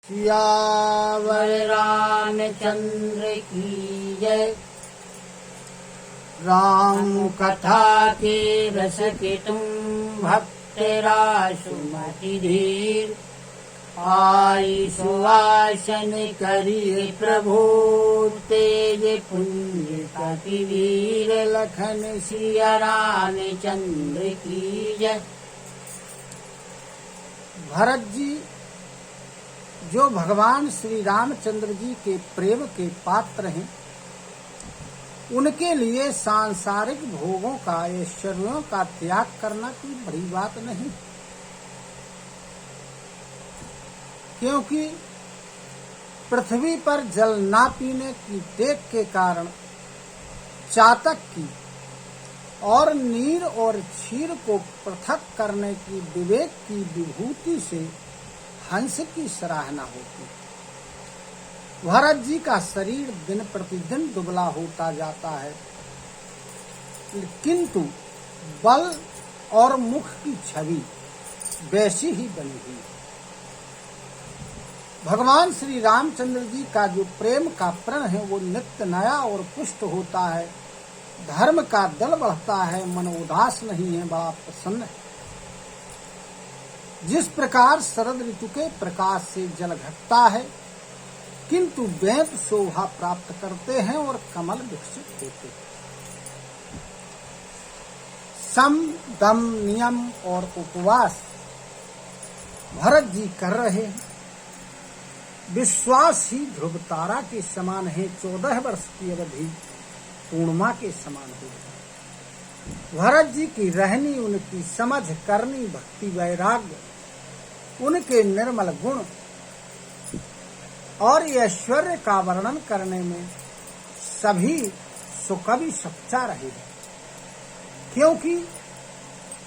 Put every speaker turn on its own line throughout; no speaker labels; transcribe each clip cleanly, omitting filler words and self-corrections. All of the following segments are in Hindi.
सियावर रामचंद्र की जय। राम कथा के रस के तुम भक्त रासुमति धीर। आई सुवासन करिए प्रभु तेज पुंज कपिवीर। लखन सिया रामचंद्र की जय। भरत जी जो भगवान श्री रामचंद्र जी के प्रेम के पात्र हैं, उनके लिए सांसारिक भोगों का, ऐश्वर्यों का त्याग करना कोई बड़ी बात नहीं, क्योंकि पृथ्वी पर जल ना पीने की टेक के कारण चातक की और नीर और क्षीर को पृथक करने की विवेक की विभूति से हंस की सराहना होती। भरत जी का शरीर दिन प्रतिदिन दुबला होता जाता है, किंतु बल और मुख की छवि वैसी ही बनी हुई। भगवान श्री रामचंद्र जी का जो प्रेम का प्रण है वो नित्य नया और पुष्ट होता है। धर्म का दल बढ़ता है, मन उदास नहीं है, बड़ा प्रसन्न है। जिस प्रकार शरद ऋतु के प्रकाश से जल घटता है, किंतु बेंत शोभा प्राप्त करते हैं और कमल विकसित होते हैं। सम, दम, नियम और उपवास भरत जी कर रहे हैं। विश्वास ही ध्रुव तारा के समान है। 14 वर्ष की अवधि पूर्णिमा के समान हो। भरत जी की रहनी, उनकी समझ, करनी, भक्ति, वैराग्य, उनके निर्मल गुण और ऐश्वर्य का वर्णन करने में सभी सुकवि सच्चा रहे, क्योंकि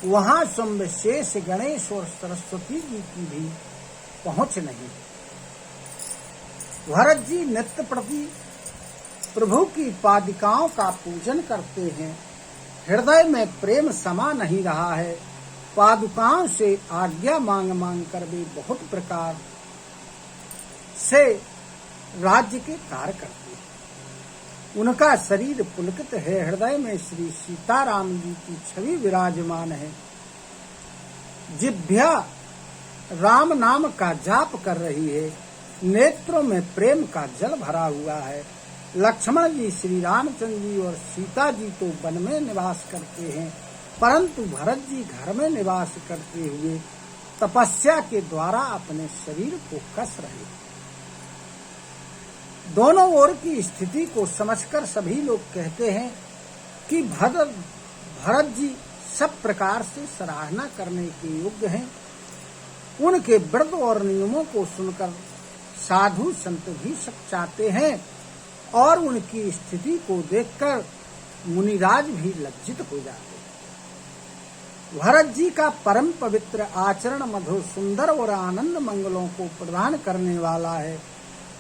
वहां स्वयं गणेश और सरस्वती जी की भी पहुंच नहीं। भरत जी नित्य प्रति प्रभु की पादिकाओं का पूजन करते हैं। हृदय में प्रेम समा नहीं रहा है। पादुकाओं से आज्ञा मांग मांग कर वे बहुत प्रकार से राज्य के कार्य करते हैं। उनका शरीर पुलकित है। हृदय में श्री सीताराम जी की छवि विराजमान है। जिह्वा राम नाम का जाप कर रही है। नेत्रों में प्रेम का जल भरा हुआ है। लक्ष्मण जी, श्री रामचंद्र जी और सीता जी तो वन में निवास करते हैं, परंतु भरत जी घर में निवास करते हुए तपस्या के द्वारा अपने शरीर को कस रहे हैं। दोनों ओर की स्थिति को समझकर सभी लोग कहते हैं कि भरत जी सब प्रकार से सराहना करने के योग्य हैं। उनके व्रत और नियमों को सुनकर साधु संत भी सच्चाते हैं और उनकी स्थिति को देखकर मुनिराज भी लज्जित हो जाते हैं। भरत जी का परम पवित्र आचरण मधुर, सुंदर और आनंद मंगलों को प्रदान करने वाला है।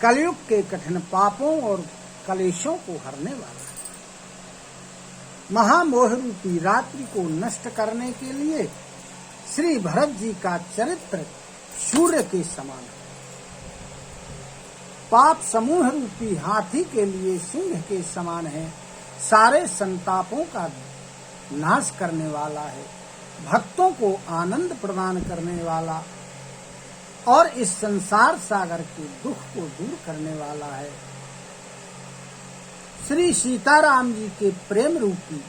कलयुग के कठिन पापों और कलेशों को हरने वाला है। महामोह रूपी रात्रि को नष्ट करने के लिए श्री भरत जी का चरित्र सूर्य के समान है। पाप समूह रूपी हाथी के लिए सिंह के समान है। सारे संतापों का नाश करने वाला है। भक्तों को आनंद प्रदान करने वाला और इस संसार सागर के दुख को दूर करने वाला है। श्री सीताराम जी के प्रेम रूपी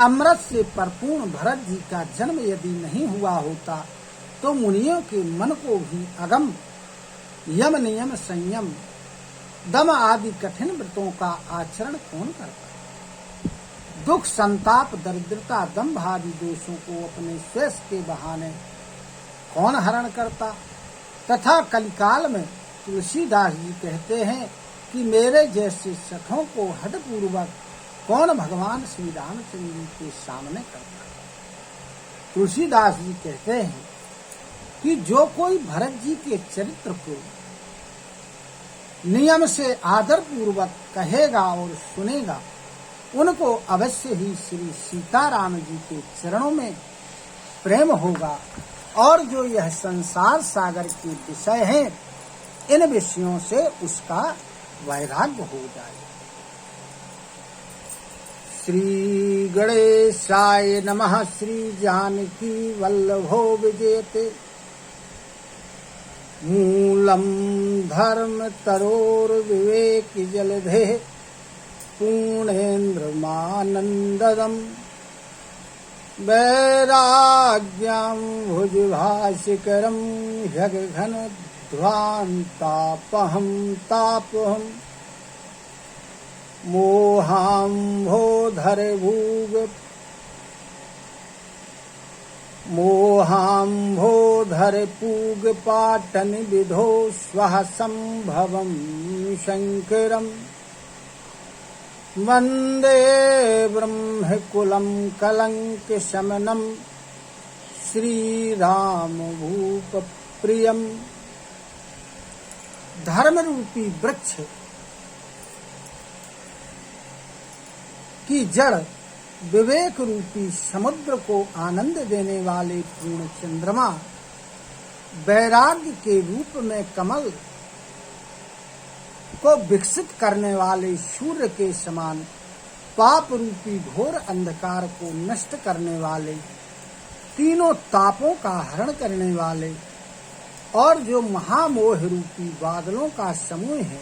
अमृत से परिपूर्ण भरत जी का जन्म यदि नहीं हुआ होता तो मुनियों के मन को भी अगम, यम, नियम, संयम, दम आदि कठिन व्रतों का आचरण कौन करता? दुख, संताप, दरिद्रता, दंभ आदि दोषों को अपने शेष के बहाने कौन हरण करता? तथा कलिकाल में तुलसीदास जी कहते हैं कि मेरे जैसे सखों को हठपूर्वक कौन भगवान श्री रामचंद्र जी के सामने करता? तुलसीदास जी कहते हैं कि जो कोई भरत जी के चरित्र को नियम से आदर पूर्वक कहेगा और सुनेगा, उनको अवश्य ही श्री सीताराम जी के चरणों में प्रेम होगा और जो यह संसार सागर के विषय हैं इन विषयों से उसका वैराग्य हो जाए। श्री गणेशाय नमः। श्री जानकी वल्लभो विजयते। मूलम धर्म तरोर विवेक जलधे पूर्णेन्द्र मानंददम वैराग्यम भुजभाषिकरम जगघन ध्वांतापहम तापहम मोहाम्भोधर पूग पाटन विधो स्वः संभवं शंकरम् वंदे ब्रह्मकुलं कलंक शमनं श्रीराम भूप प्रियम। धर्म रूपी वृक्ष की जड़ विवेक रूपी समुद्र को आनंद देने वाले पूर्ण चंद्रमा, वैराग्य के रूप में कमल को विकसित करने वाले सूर्य के समान, पाप रूपी घोर अंधकार को नष्ट करने वाले, तीनों तापों का हरण करने वाले और जो महामोह रूपी बादलों का समूह है,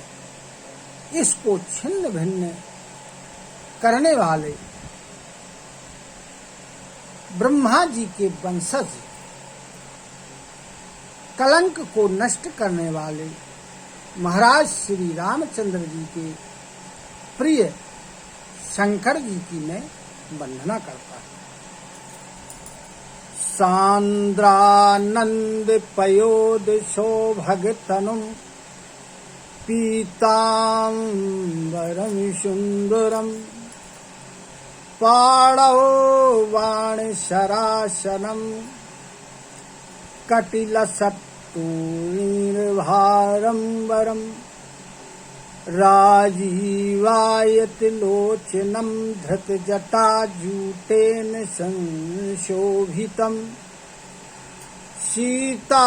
इसको छिन्न भिन्न करने वाले ब्रह्मा जी के वंशज, कलंक को नष्ट करने वाले महाराज श्री रामचंद्र जी के प्रिय शंकर जी की मैं वंदना करता हूँ। सांद्रानंद पयोद शोभगतनुम पीतांबरम सुंदरम पाणौ वाण शरासनम कटिलसत्तूर्भारंबरम राजीवायत लोचनम धृत जटाजूटेन संशोभितम सीता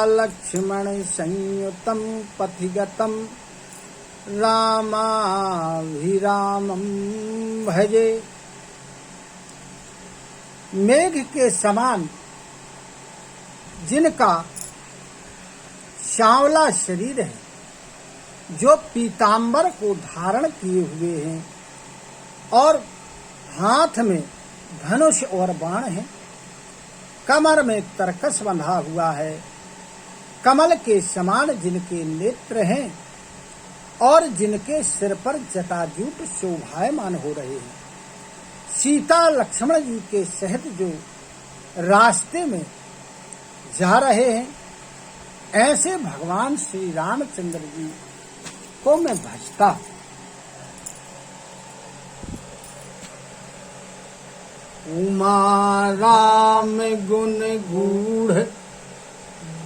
लक्ष्मण संयुतम पथिगतम रामाभिरामं भजे। मेघ के समान जिनका सांवला शरीर है, जो पीतांबर को धारण किए हुए हैं और हाथ में धनुष और बाण है, कमर में तरकस बंधा हुआ है, कमल के समान जिनके नेत्र हैं और जिनके सिर पर जटाजूट शोभायमान हो रहे हैं, सीता लक्ष्मण जी के सहित जो रास्ते में जा रहे हैं, ऐसे भगवान श्री रामचंद्र जी को मैं भजता हूँ। उमा राम गुण गूढ़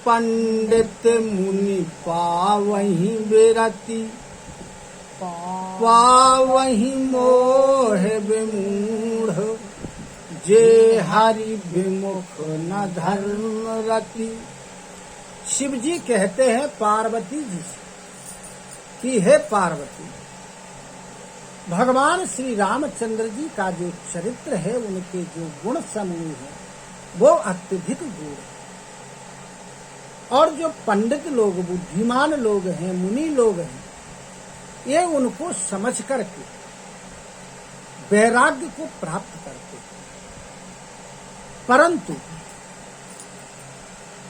पंडित मुनि पावहीं बिरति पावहीं मोह विमूढ़ जे हरि विमुख न धर्म रति। शिव जी कहते हैं पार्वती जी से कि हे पार्वती, भगवान श्री रामचंद्र जी का जो चरित्र है, उनके जो गुण समूह है, वो अत्यधिक गूढ़ है और जो पंडित लोग, बुद्धिमान लोग हैं, मुनि लोग हैं, ये उनको समझ करके वैराग्य को प्राप्त करते हैं। परंतु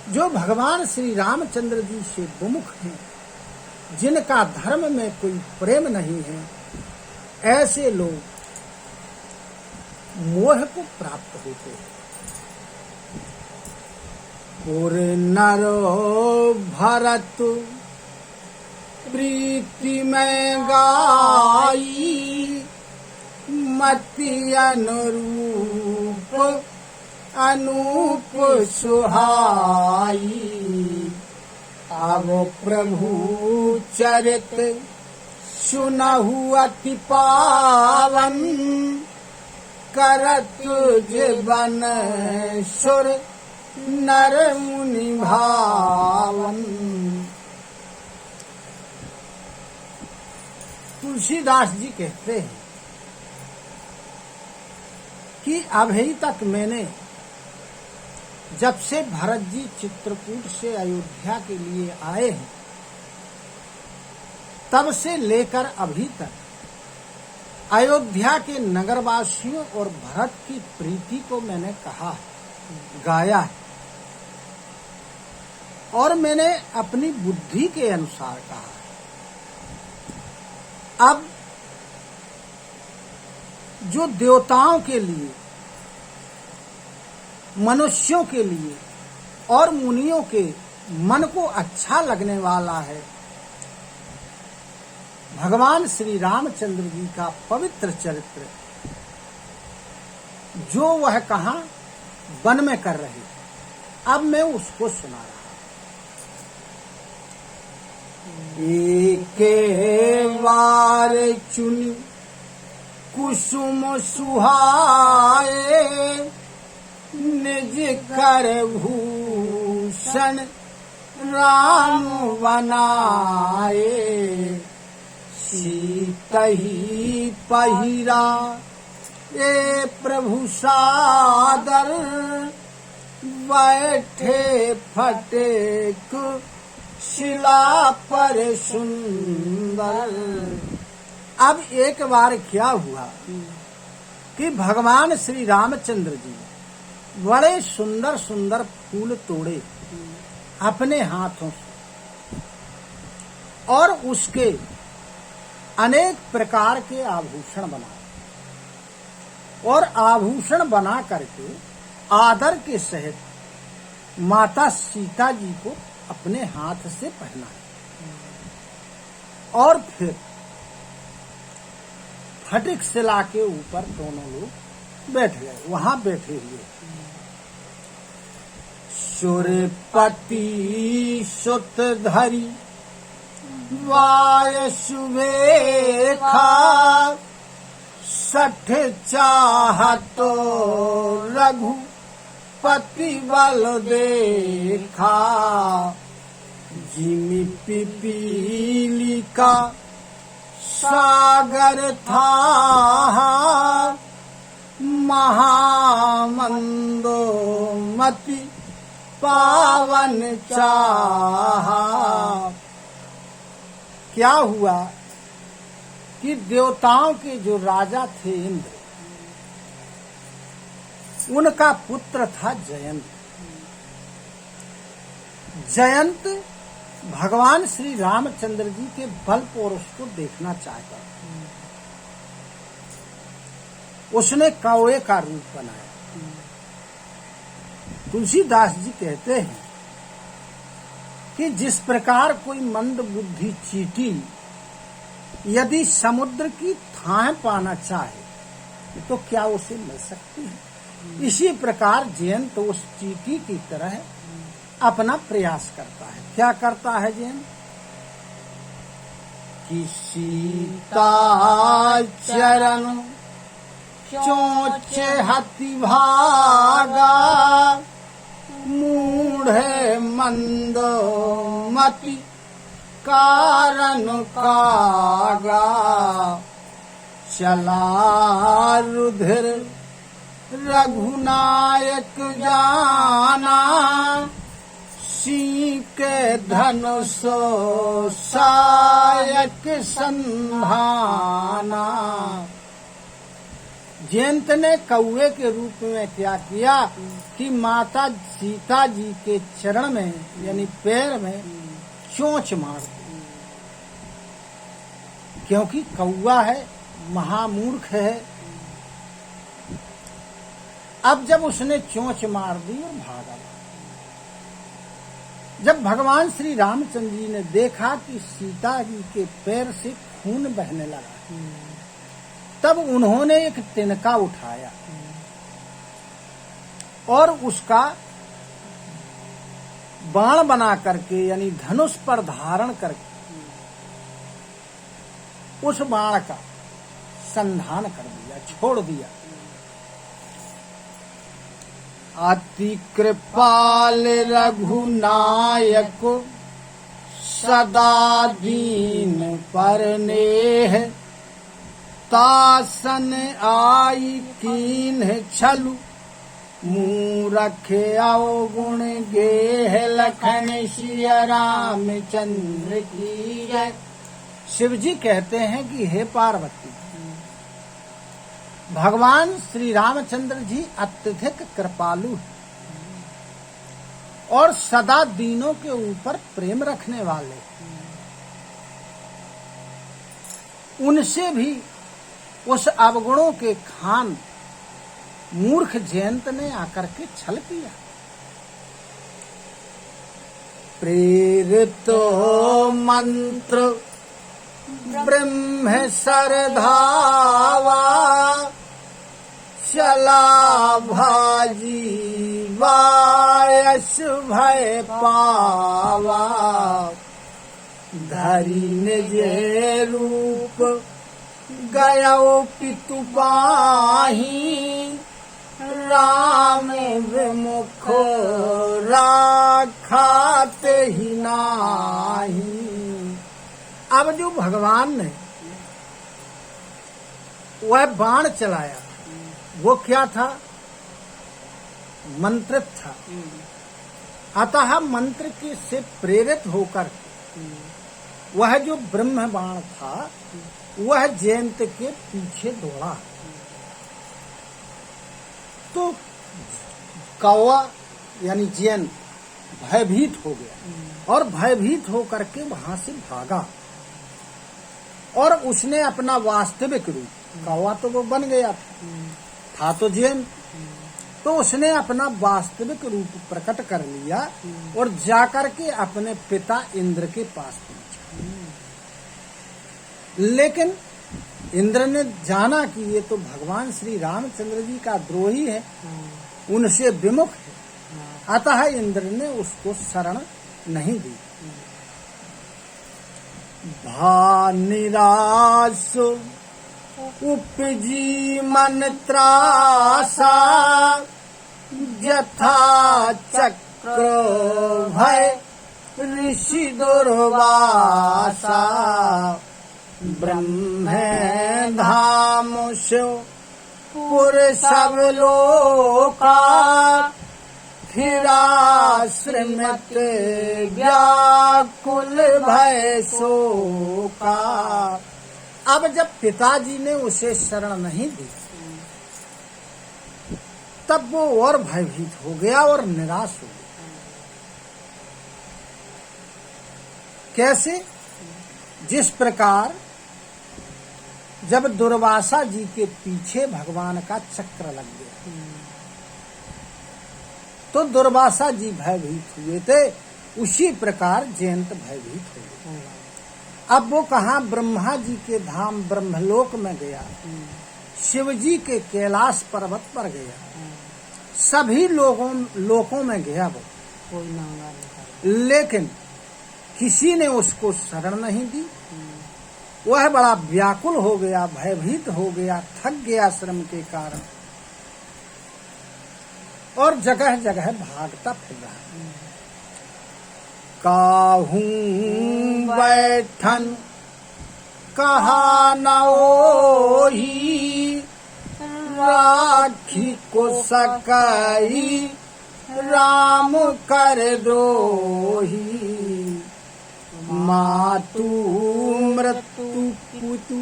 जो भगवान श्री रामचंद्र जी से विमुख हैं, जिनका धर्म में कोई प्रेम नहीं है, ऐसे लोग मोह को प्राप्त होते हैं। पुर नरो भरत प्रीति में गाई मति अनुरूप अनूप सुहाई। अब प्रभु चरित सुनहु अति पावन करत जीवन सुर नर मुनि भावन। तुलसीदास जी कहते हैं कि अभी तक मैंने जब से भरत जी चित्रकूट से अयोध्या के लिए आए हैं तब से लेकर अभी तक अयोध्या के नगरवासियों और भरत की प्रीति को मैंने कहा, गाया है और मैंने अपनी बुद्धि के अनुसार कहा है। अब जो देवताओं के लिए, मनुष्यों के लिए और मुनियों के मन को अच्छा लगने वाला है, भगवान श्री रामचंद्र जी का पवित्र चरित्र, जो वह कहां वन में कर रहे, अब मैं उसको सुना रहा। एक बार चुनी कुसुम सुहाए, निज कर भूषण राम बनाए, सीतही पहिरा ए प्रभु सादर, बैठे फटेक शिला पर सुंदर। अब एक बार क्या हुआ कि भगवान श्री रामचंद्र जी बड़े सुंदर सुंदर फूल तोड़े अपने हाथों से और उसके अनेक प्रकार के आभूषण बनाए और आभूषण बना करके आदर के सहित माता सीता जी को अपने हाथ से पहनाए और फिर फटिक शिला के ऊपर दोनों लोग बैठ गए। वहां बैठे हुए सूर्यपति सुत धरी वाय सुबेखा, सठ चाहतो रघुपति बल देखा, जिमि पिपीली का सागर था, महामंदोमति पावन चाहा। क्या हुआ कि देवताओं के जो राजा थे इंद्र, उनका पुत्र था जयंत। जयंत भगवान श्री रामचंद्र जी के बल पौरुष को देखना चाहता, उसने कौवे का रूप बनाया। तुलसीदास जी कहते हैं कि जिस प्रकार कोई मंद बुद्धि चींटी यदि समुद्र की थाह पाना चाहे तो क्या उसे मिल सकती है, इसी प्रकार जयंत उस चींटी की तरह अपना प्रयास करता है। क्या करता है जयंत? कि सीता चरण चोंच हति भागा, मूढ़े मंदो मति कारण कागा, चला रुधिर रघुनायक जाना, सी के धनुषो सायक संधाना। जयंत ने कौवे के रूप में क्या किया कि माता सीता जी के चरण में यानी पैर में चोंच मार दी, क्योंकि कौवा है, महामूर्ख है। अब जब उसने चोंच मार दी और भागा, जब भगवान श्री रामचंद्र जी ने देखा कि सीता जी के पैर से खून बहने लगा, तब उन्होंने एक तिनका उठाया और उसका बाण बना करके यानी धनुष पर धारण करके उस बाण का संधान कर दिया, छोड़ दिया। अति कृपाल रघुनायक सदा दीन पर नेह, तासन आई कीन छलु मुँह रखे अवगुण गेह लखन सिया रामचंद्र की जय। शिव जी कहते हैं कि हे पार्वती, भगवान श्री रामचंद्र जी अत्यधिक कृपालु हैं और सदा दीनों के ऊपर प्रेम रखने वाले। उनसे भी उस अवगुणों के खान मूर्ख जयंत ने आकर के छल किया। प्रेरित हो मंत्र ब्रह्म सरधावा चला भाजी वायस भय पावा धरी निज रूप गयो पितु पाही राम विमुख राखाते ही नाही। अब जो भगवान ने वह बाण चलाया वो क्या था? मंत्रित था। अतः मंत्र के से प्रेरित होकर वह जो ब्रह्म बाण था वह जयंत के पीछे दौड़ा। तो कौवा यानी जयंत भयभीत हो गया और भयभीत होकर के वहां से भागा और उसने अपना वास्तविक रूप, कौवा तो वो बन गया था तो जयंत, तो उसने अपना वास्तविक रूप प्रकट कर लिया और जाकर के अपने पिता इंद्र के पास पहुंचा। लेकिन इंद्र ने जाना कि ये तो भगवान श्री रामचंद्र जी का द्रोही है, उनसे विमुख है, अतः इंद्र ने उसको शरण नहीं दी। भा निराश उपजी मन त्रासा जथा चक्र भय ऋषि दुर्वासा ब्रह्म धाम शिव पुर सब लोका फिराश्रमत व्याकुल भय शोका। अब जब पिताजी ने उसे शरण नहीं दी तब वो और भयभीत हो गया और निराश हो गया। कैसे? जिस प्रकार जब दुर्वासा जी के पीछे भगवान का चक्र लग गया तो दुर्वासा जी भयभीत हुए थे, उसी प्रकार जयंत भयभीत हो गए। अब वो कहाँ ब्रह्मा जी के धाम ब्रह्मलोक में गया, शिव जी के कैलाश पर्वत पर गया, सभी लोकों में गया वो, लेकिन किसी ने उसको शरण नहीं दी। वह बड़ा व्याकुल हो गया, भयभीत हो गया, थक गया श्रम के कारण और जगह जगह भागता फिर रहा। काहूं बैठन कहा न ओही राखी को सकई राम कर दोही मातु मृत्यु पुतु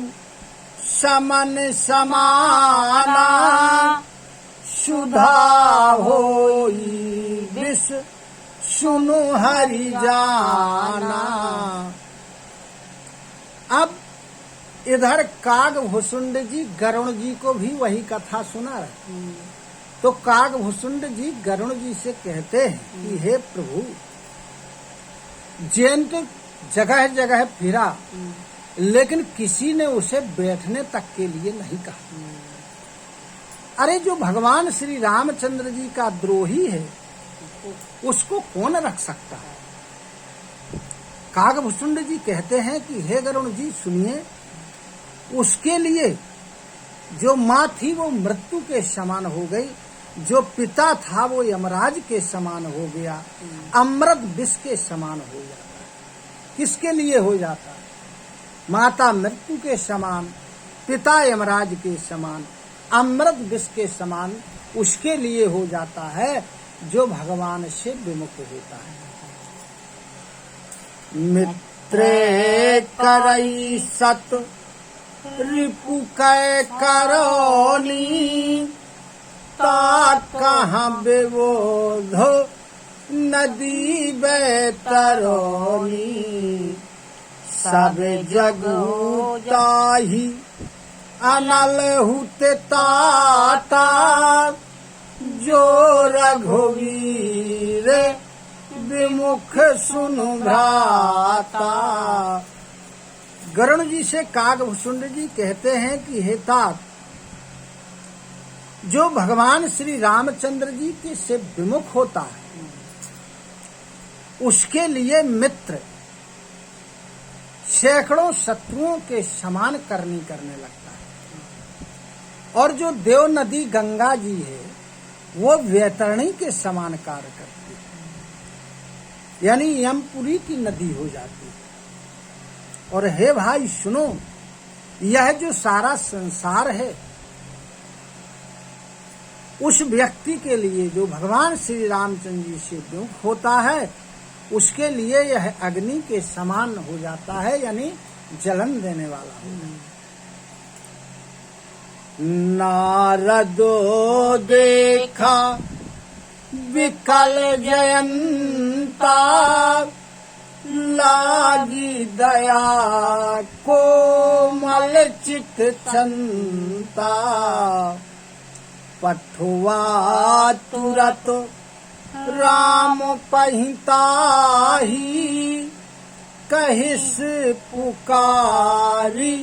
समन समाना सुधा होई विष सुनु हरि जाना। अब इधर काग भुसुंड जी गरुण जी को भी वही कथा सुना रहे। तो काग भुसुंड जी गरुण जी से कहते हैं कि हे प्रभु, जयंत जगह जगह फिरा लेकिन किसी ने उसे बैठने तक के लिए नहीं कहा। अरे जो भगवान श्री रामचंद्र जी का द्रोही है उसको कौन रख सकता है? कागभुसुंड जी कहते हैं कि हे गरुण जी सुनिए, उसके लिए जो माँ थी वो मृत्यु के समान हो गई, जो पिता था वो यमराज के समान हो गया, अमृत विष के समान हो जाता। किसके लिए हो जाता? माता मृत्यु के समान, पिता यमराज के समान, अमृत विष के समान उसके लिए हो जाता है जो भगवान से विमुख होता है। मित्रे करई सत रिपु कै करोनी, ता कहाँ बेबोधो नदी बैतरोनी, सब जगू ताही अनल हुते ताता, जो रघुवीर विमुख सुनु भ्राता। गरुण जी से कागभूषुंड जी कहते हैं कि हे तात, जो भगवान श्री रामचंद्र जी के से विमुख होता है उसके लिए मित्र सैकड़ों शत्रुओं के समान करनी करने लगता है, और जो देव नदी गंगा जी है वो वैतरणी के समान कार्य करती है, यानी यमपुरी की नदी हो जाती है। और हे भाई सुनो, यह जो सारा संसार है उस व्यक्ति के लिए जो भगवान श्री रामचंद्र जी से विमुख होता है उसके लिए यह अग्नि के समान हो जाता है, यानी जलन देने वाला होता है। नारदो देखा विकल जयंता, लागी दया कोमल चित चंता, पठुआ तुरत राम पहिताही, कहिस पुकारी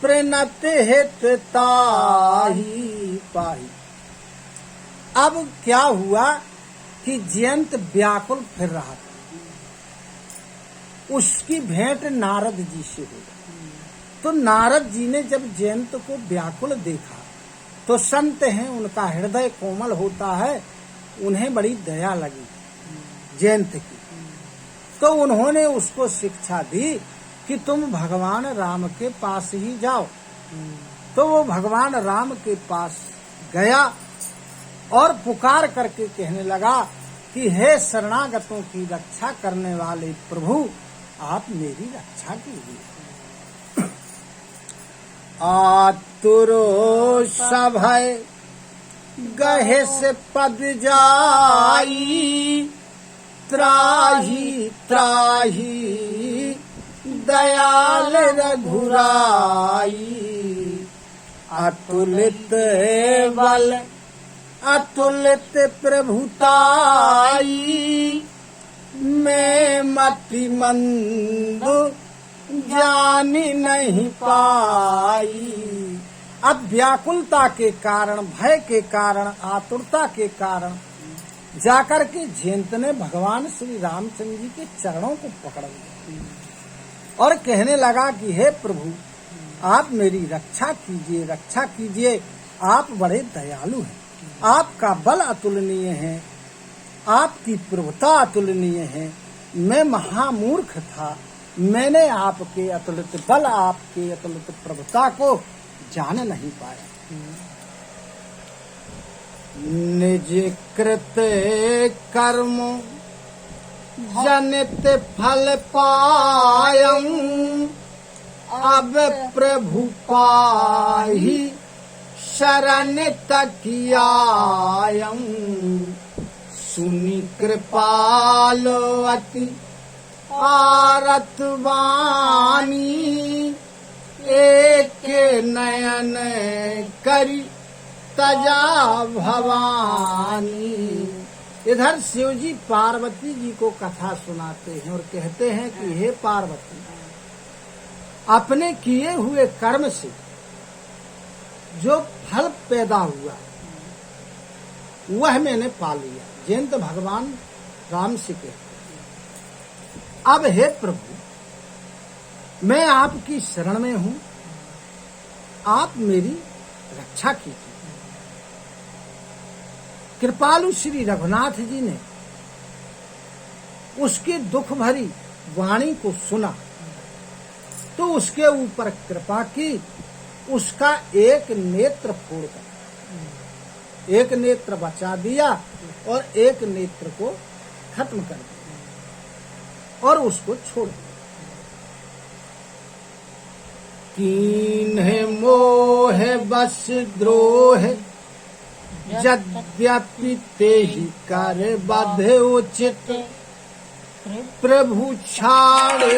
प्रणत हित ताही पाही। अब क्या हुआ कि जयंत व्याकुल फिर रहा था, उसकी भेंट नारद जी से हुई। तो नारद जी ने जब जयंत को व्याकुल देखा तो संत हैं, उनका हृदय कोमल होता है, उन्हें बड़ी दया लगी जयंत की। तो उन्होंने उसको शिक्षा दी कि तुम भगवान राम के पास ही जाओ। तो वो भगवान राम के पास गया और पुकार करके कहने लगा कि हे शरणागतों की रक्षा करने वाले प्रभु, आप मेरी रक्षा कीजिए। आतुरो सभय गहे से पद जाई, त्राही त्राही दयाल रघुराई, अतुलित बल अतुलित प्रभुताई, मैं मति मंद जानी नहीं पाई। अब व्याकुलता के कारण, भय के कारण, आतुरता के कारण जाकर के जयंत ने भगवान श्री रामचंद्र जी के चरणों को पकड़ लिया और कहने लगा कि हे प्रभु, आप मेरी रक्षा कीजिए, रक्षा कीजिए। आप बड़े दयालु हैं, आपका बल अतुलनीय है, आपकी प्रभुता अतुलनीय है। मैं महामूर्ख था, मैंने आपके अतुलित बल, आपके अतुलित प्रभुता को जान नहीं पाया। निज कृत कर्म जनित फल पायं, अब प्रभु पाहि शरण तकियायं, सुनि कृपालो अति आरत वाणी, एक नयन करी तजा भवानी। इधर शिव जी पार्वती जी को कथा सुनाते हैं और कहते हैं कि हे पार्वती, अपने किए हुए कर्म से जो फल पैदा हुआ वह मैंने पा लिया। जयंत भगवान राम से कहते हैं, अब हे प्रभु, मैं आपकी शरण में हूं, आप मेरी रक्षा कीजिए। कृपालु श्री रघुनाथ जी ने उसकी दुख भरी वाणी को सुना तो उसके ऊपर कृपा की उसका एक नेत्र फोड़कर, एक नेत्र बचा दिया और एक नेत्र को खत्म कर दिया और उसको छोड़ दिया। कीन्हे मोह बस द्रोह यद्यपि ते ही कर बाधे उचित, प्रभु छाड़ो